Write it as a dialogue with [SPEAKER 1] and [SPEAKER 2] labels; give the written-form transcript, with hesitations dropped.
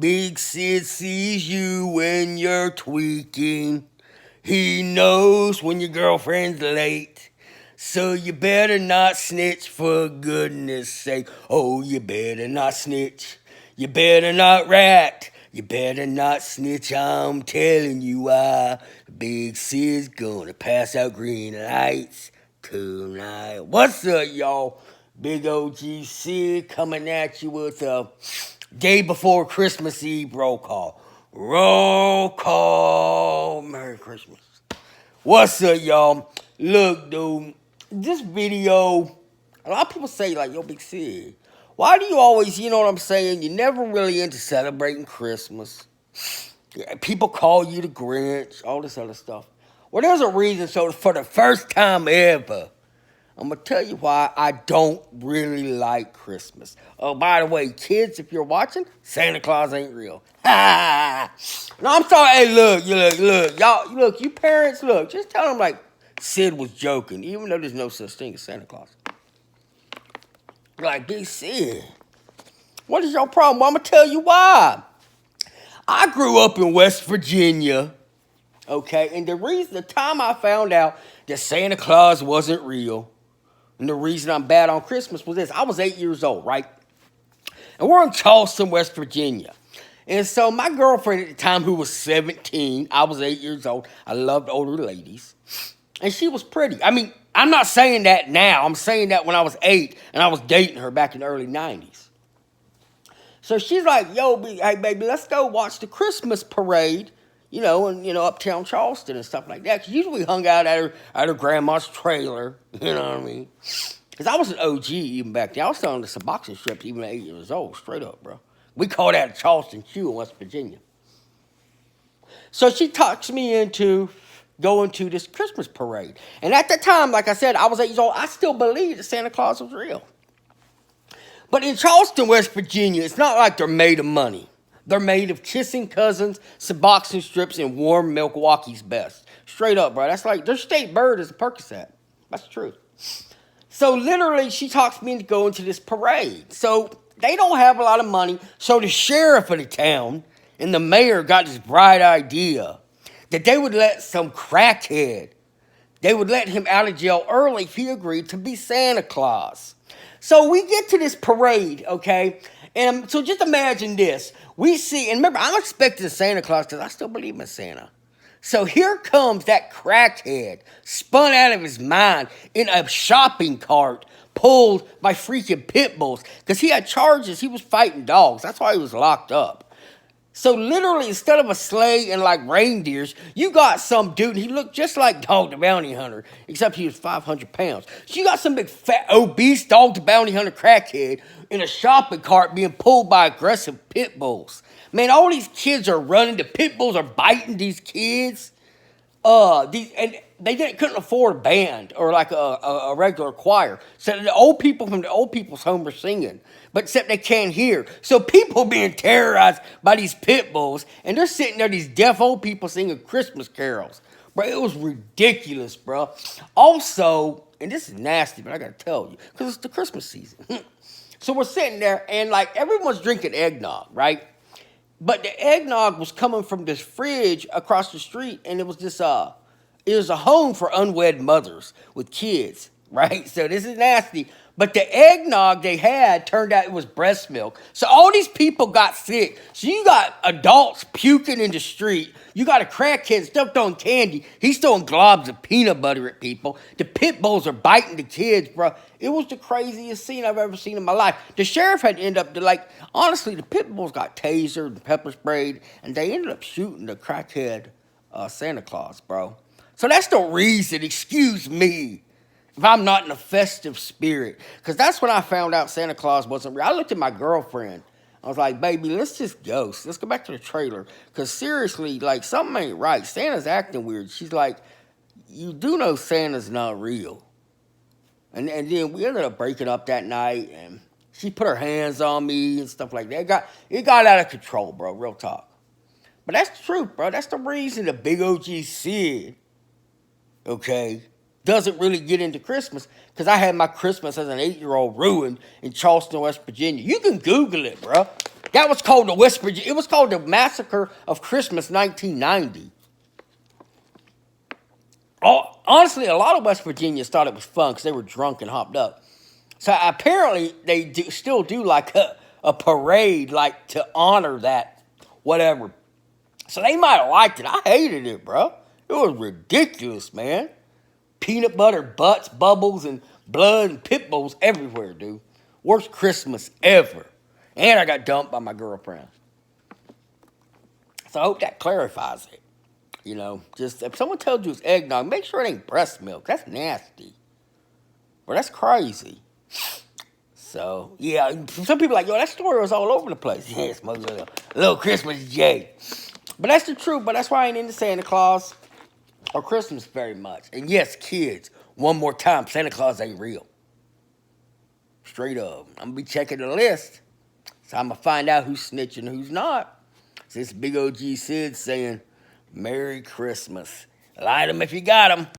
[SPEAKER 1] Big Sid sees you when you're tweaking. He knows when your girlfriend's late. So you better not snitch for goodness sake. Oh, you better not snitch. You better not rat. You better not snitch. I'm telling you why. Big Sid's gonna pass out green lights tonight. What's up, y'all? Big OG Sid coming at you with a day before Christmas Eve roll call. Roll call. Merry Christmas. What's up, y'all? Look, dude, this video, a lot of people say, like, yo, Big Sid, why do you always, you know what I'm saying? You're never really into celebrating Christmas. People call you the Grinch, all this other stuff. Well, there's a reason. So, for the first time ever, I'm going to tell you why I don't really like Christmas. Oh, by the way, kids, if you're watching, Santa Claus ain't real. No, I'm sorry. Hey, look, y'all, look, you parents, look, just tell them, like, Sid was joking, even though there's no such thing as Santa Claus. Like, Big Sid, what is your problem? Well, I'm going to tell you why. I grew up in West Virginia, okay, and the time I found out that Santa Claus wasn't real, and the reason I'm bad on Christmas was this. I was 8 years old, right? And we're in Charleston, West Virginia. And so my girlfriend at the time, who was 17, I was 8 years old. I loved older ladies. And she was pretty. I mean, I'm not saying that now. I'm saying that when I was 8 and I was dating her back in the early 90s. So she's like, yo, hey, baby, let's go watch the Christmas parade, uptown Charleston and stuff like that. Because usually we hung out at her grandma's trailer, you know what I mean? Because I was an OG even back then. I was selling the Suboxone strips even at 8 years old, straight up, bro. We called that Charleston Q in West Virginia. So she talks me into going to this Christmas parade. And at the time, like I said, I was 8 years old. I still believed that Santa Claus was real. But in Charleston, West Virginia, it's not like they're made of money. They're made of kissing cousins, Suboxone strips, and warm Milwaukee's Best. Straight up, bro. That's like their state bird is a Percocet. That's the truth. So literally, she talks me into going to this parade. So they don't have a lot of money. So the sheriff of the town and the mayor got this bright idea that they would let some crackhead, they would let him out of jail early if he agreed to be Santa Claus. So we get to this parade, okay? And so just imagine this. We see, and remember, I'm expecting Santa Claus because I still believe in Santa. So here comes that crackhead, spun out of his mind in a shopping cart, pulled by freaking pit bulls. Because he had charges, he was fighting dogs. That's why he was locked up. So literally, instead of a sleigh and like reindeers, you got some dude, he looked just like Dog the Bounty Hunter, except he was 500 pounds. So you got some big fat, obese Dog the Bounty Hunter crackhead in a shopping cart being pulled by aggressive pit bulls. Man, all these kids are running. The pit bulls are biting these kids. And they couldn't afford a band or like a regular choir. So the old people from the old people's home were singing, but except they can't hear. So people being terrorized by these pit bulls, and they're sitting there, these deaf old people singing Christmas carols. Bro, it was ridiculous, bro. Also, and this is nasty, but I gotta tell you, because it's the Christmas season. So we're sitting there, and like everyone's drinking eggnog, right? But the eggnog was coming from this fridge across the street, and it was a home for unwed mothers with kids, right? So this is nasty. But the eggnog they had turned out it was breast milk. So all these people got sick. So you got adults puking in the street. You got a crackhead stuffed on candy. He's throwing globs of peanut butter at people. The pit bulls are biting the kids, bro. It was the craziest scene I've ever seen in my life. The sheriff had to end up, honestly, the pit bulls got tasered and pepper sprayed, and they ended up shooting the crackhead Santa Claus, bro. So that's the reason, excuse me, if I'm not in a festive spirit. Because that's when I found out Santa Claus wasn't real. I looked at my girlfriend. I was like, baby, let's just go. Let's go back to the trailer. Because seriously, like, something ain't right. Santa's acting weird. She's like, you do know Santa's not real. And then we ended up breaking up that night. And she put her hands on me and stuff like that. It got out of control, bro. Real talk. But that's the truth, bro. That's the reason the big OG Sid, okay, doesn't really get into Christmas, because I had my Christmas as an 8-year-old ruined in Charleston, West Virginia. You can Google it, bro. That was called the West Virginia. It was called the Massacre of Christmas 1990. Oh, honestly, a lot of West Virginians thought it was fun because they were drunk and hopped up. So apparently they still do like a parade, like to honor that, whatever. So they might have liked it. I hated it, bro. It was ridiculous, man. Peanut butter, butts, bubbles, and blood and pit bulls everywhere, dude. Worst Christmas ever. And I got dumped by my girlfriend. So I hope that clarifies it. You know, just if someone tells you it's eggnog, make sure it ain't breast milk. That's nasty. Well, that's crazy. So, yeah, some people are like, yo, that story was all over the place. Yeah, it's a little Christmas J. But that's the truth. But that's why I ain't into Santa Claus or Christmas very much. And yes, kids, one more time, Santa Claus ain't real. Straight up. I'm going to be checking the list. So I'm going to find out who's snitching and who's not. So this big OG Sid saying, Merry Christmas. Light 'em if you got 'em.